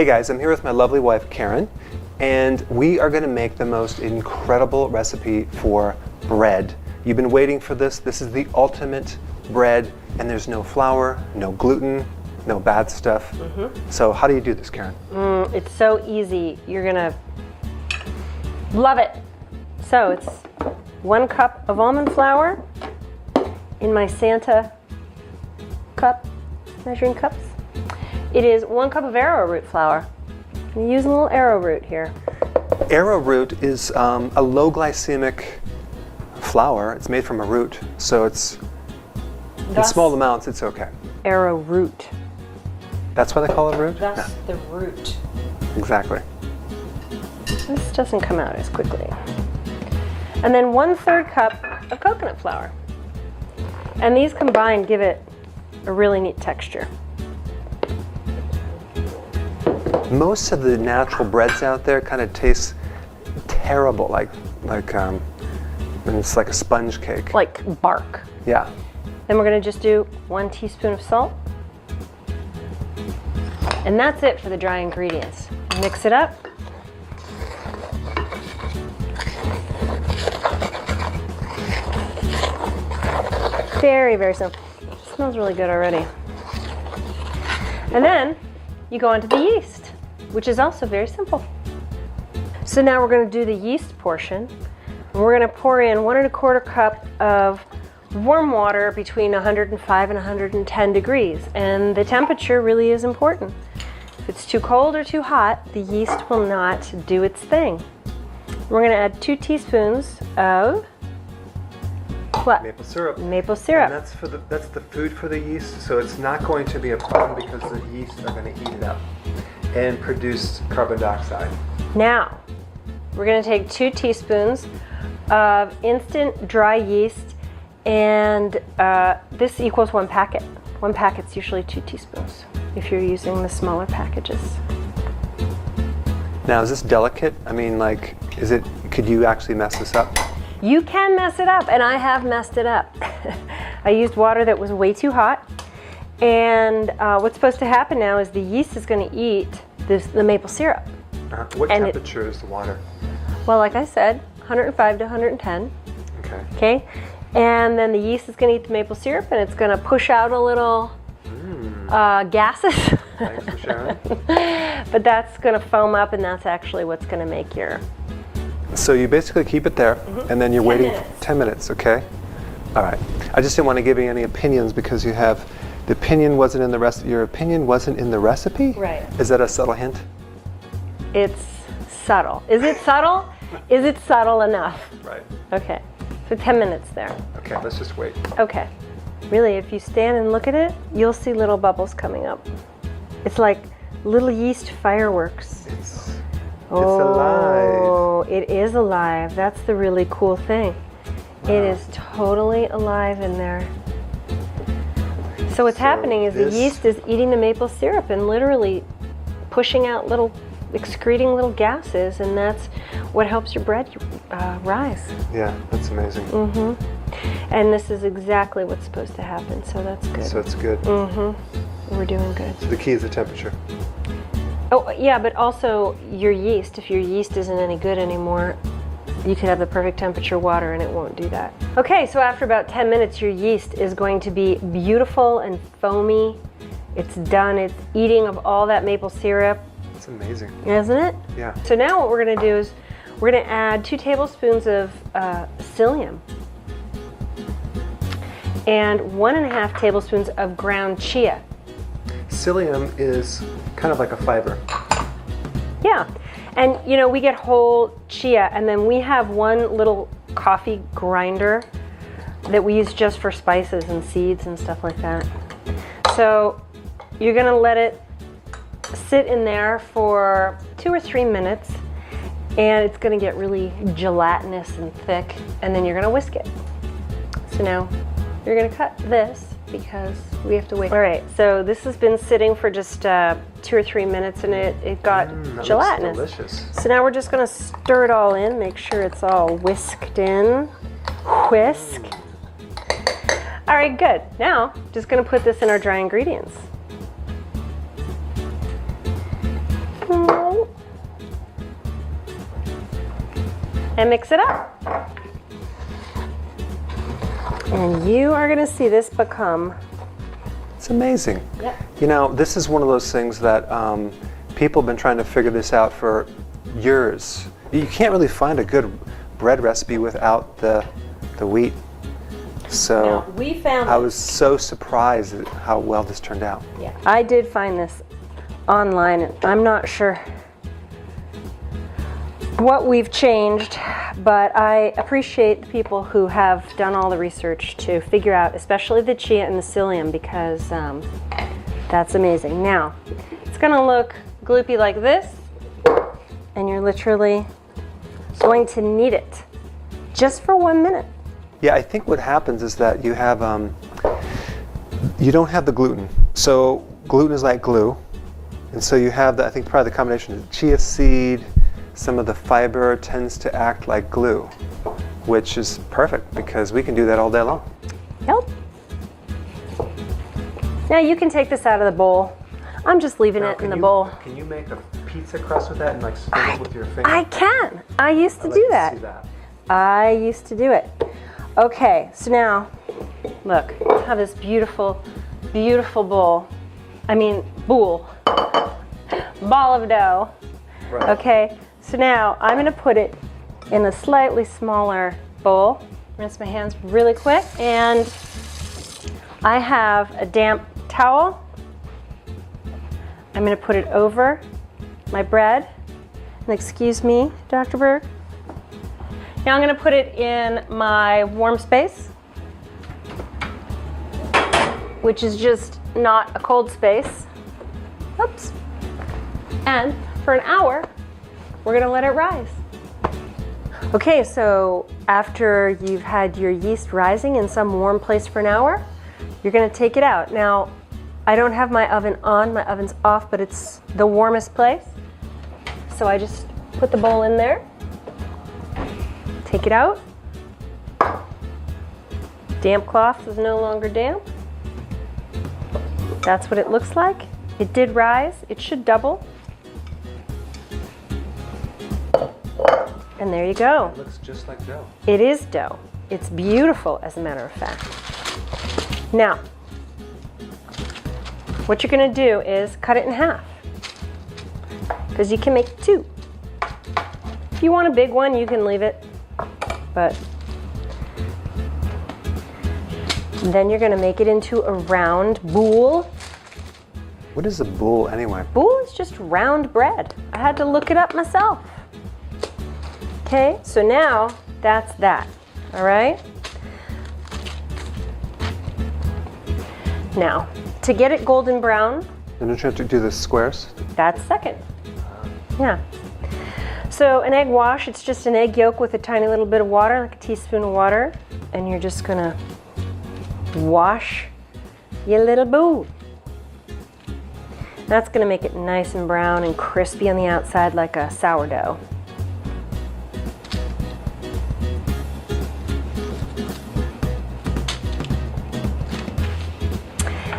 Hey guys, I'm here with my lovely wife Karen, and we are going to make the most incredible recipe for bread. You've been waiting for this. This is the ultimate bread, and there's no flour, no gluten, no bad stuff. So how do you do this, Karen? It's so easy. You're gonna love it. So it's 1 cup of almond flour in my Santa cup, measuring cups. It is 1 cup of arrowroot flour. I'm gonna use a little arrowroot here. Arrowroot is a low glycemic flour. It's made from a root, so it's in small amounts, it's okay. Arrowroot. That's why they call it root? That's the root. Exactly. This doesn't come out as quickly. And then 1/3 cup of coconut flour. And these combined give it a really neat texture. Most of the natural breads out there kind of taste terrible, like and it's like a sponge cake. Like bark. Yeah. Then we're gonna just do 1 teaspoon of salt. And that's it for the dry ingredients. Mix it up. Very, very simple. It smells really good already. And then you go into the yeast, which is also very simple. So now we're going to do the yeast portion. And we're going to pour in 1 1/4 cup of warm water between 105 and 110 degrees. And the temperature really is important. If it's too cold or too hot, the yeast will not do its thing. We're going to add 2 teaspoons of what? Maple syrup. Maple syrup. And that's the food for the yeast, so it's not going to be a problem because the yeast are going to eat it up and produce carbon dioxide. Now, we're going to take 2 teaspoons of instant dry yeast, and this equals 1 packet. 1 packet's usually 2 teaspoons if you're using the smaller packages. Now, is this delicate? I mean, like, could you actually mess this up? You can mess it up, and I have messed it up. I used water that was way too hot, and what's supposed to happen now is the yeast is going to eat the maple syrup. What temperature is the water? Well, like I said, 105 to 110. Okay. Okay, and then the yeast is going to eat the maple syrup, and it's going to push out a little gases. Thanks for sharing. But that's going to foam up, and that's actually what's going to make your... So you basically keep it there, and then you're waiting 10 minutes, okay? All right. I just didn't want to give you any opinions because your opinion wasn't in the recipe? Right. Is that a subtle hint? It's subtle. Is it subtle? Is it subtle enough? Right. Okay. So 10 minutes there. Okay, let's just wait. Okay. Really, if you stand and look at it, you'll see little bubbles coming up. It's like little yeast fireworks. It's alive. Oh, it is alive. That's the really cool thing. Wow. It is totally alive in there. So what's happening is the yeast is eating the maple syrup and literally pushing out excreting little gases, and that's what helps your bread rise. Yeah, that's amazing. And this is exactly what's supposed to happen, so that's good. So it's good. We're doing good. So the key is the temperature. Oh, yeah, but also your yeast. If your yeast isn't any good anymore, you could have the perfect temperature water and it won't do that. Okay, so after about 10 minutes, your yeast is going to be beautiful and foamy. It's done. It's eating of all that maple syrup. It's amazing. Isn't it? Yeah. So now what we're going to do is we're going to add 2 tablespoons of psyllium and 1 1/2 tablespoons of ground chia. Psyllium is kind of like a fiber. Yeah, and you know, we get whole chia, and then we have one little coffee grinder that we use just for spices and seeds and stuff like that. So you're gonna let it sit in there for 2 or 3 minutes, and it's gonna get really gelatinous and thick, and then you're gonna whisk it. So now you're gonna cut this because we have to wait. All right, so this has been sitting for just 2 or 3 minutes, and it got gelatinous. Looks delicious. So now we're just gonna stir it all in, make sure it's all whisked in. Whisk. All right, good. Now, just gonna put this in our dry ingredients. and mix it up. And you are gonna see this become... It's amazing. Yep. You know, this is one of those things that people have been trying to figure this out for years. You can't really find a good bread recipe without the wheat. So Now, we found I was so surprised at how well this turned out. Yeah, I did find this online, and I'm not sure what we've changed, but I appreciate the people who have done all the research to figure out, especially the chia and the psyllium, because that's amazing. Now, it's gonna look gloopy like this, and you're literally going to knead it just for 1 minute. Yeah, I think what happens is that you have, you don't have the gluten. So gluten is like glue. And so you have, I think probably the combination of chia seed, some of the fiber tends to act like glue, which is perfect because we can do that all day long. Yep. Now you can take this out of the bowl. I'm just leaving it in the bowl. Can you make a pizza crust with that and like spin it with your finger? I can. I used to do that. I used to do it. Okay, so now, look, I have this beautiful, beautiful bowl. I mean, ball of dough. Right. Okay, so now I'm gonna put it in a slightly smaller bowl. Rinse my hands really quick, and I have a damp towel. I'm gonna put it over my bread. And excuse me, Dr. Berg. Now I'm gonna put it in my warm space, which is just not a cold space. Oops. And for an hour, we're gonna let it rise. Okay, so after you've had your yeast rising in some warm place for an hour, you're gonna take it out. Now, I don't have my oven on, my oven's off, but it's the warmest place. So I just put the bowl in there. Take it out. Damp cloth is no longer damp. That's what it looks like. It did rise. It should double. And there you go. It looks just like dough. It is dough. It's beautiful, as a matter of fact. Now, what you're gonna do is cut it in half, because you can make two. If you want a big one, you can leave it. But then you're gonna make it into a round boule. What is a boule anyway? Boule is just round bread. I had to look it up myself. Okay, so now that's that, all right? Now, to get it golden brown. And don't you have to do the squares? That's second. Yeah. So an egg wash, it's just an egg yolk with a tiny little bit of water, like a teaspoon of water, and you're just gonna wash your little boule. That's gonna make it nice and brown and crispy on the outside like a sourdough.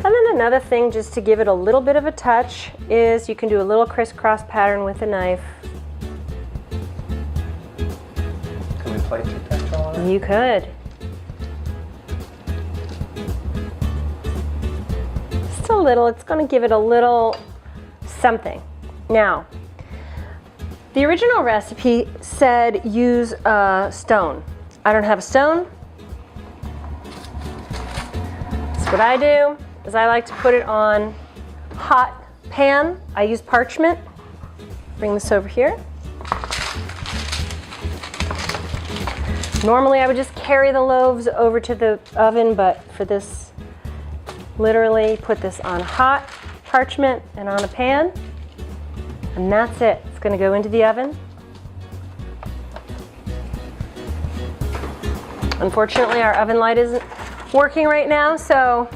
And then another thing, just to give it a little bit of a touch, is you can do a little crisscross pattern with a knife. Can we play tic-tac-toe on it? You could. Just a little, it's gonna give it a little something. Now, the original recipe said use a stone. I don't have a stone. So what I do is I like to put it on hot pan. I use parchment. Bring this over here. Normally I would just carry the loaves over to the oven, but for this, literally put this on hot parchment and on a pan, and that's it. It's gonna go into the oven. Unfortunately, our oven light isn't working right now, so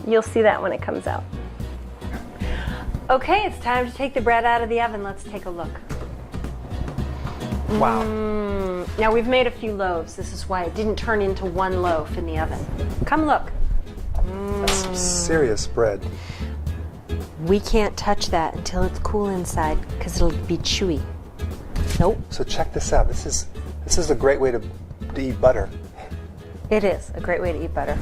you'll see that when it comes out. Okay, it's time to take the bread out of the oven. Let's take a look. Wow. Now we've made a few loaves. This is why it didn't turn into one loaf in the oven. Come look. That's some serious bread. We can't touch that until it's cool inside because it'll be chewy. Nope. So check this out. This This is a great way to eat butter. It is a great way to eat butter.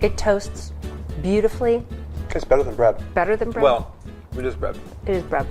It toasts beautifully. It's better than bread. Better than bread. Well, it is bread. It is bread.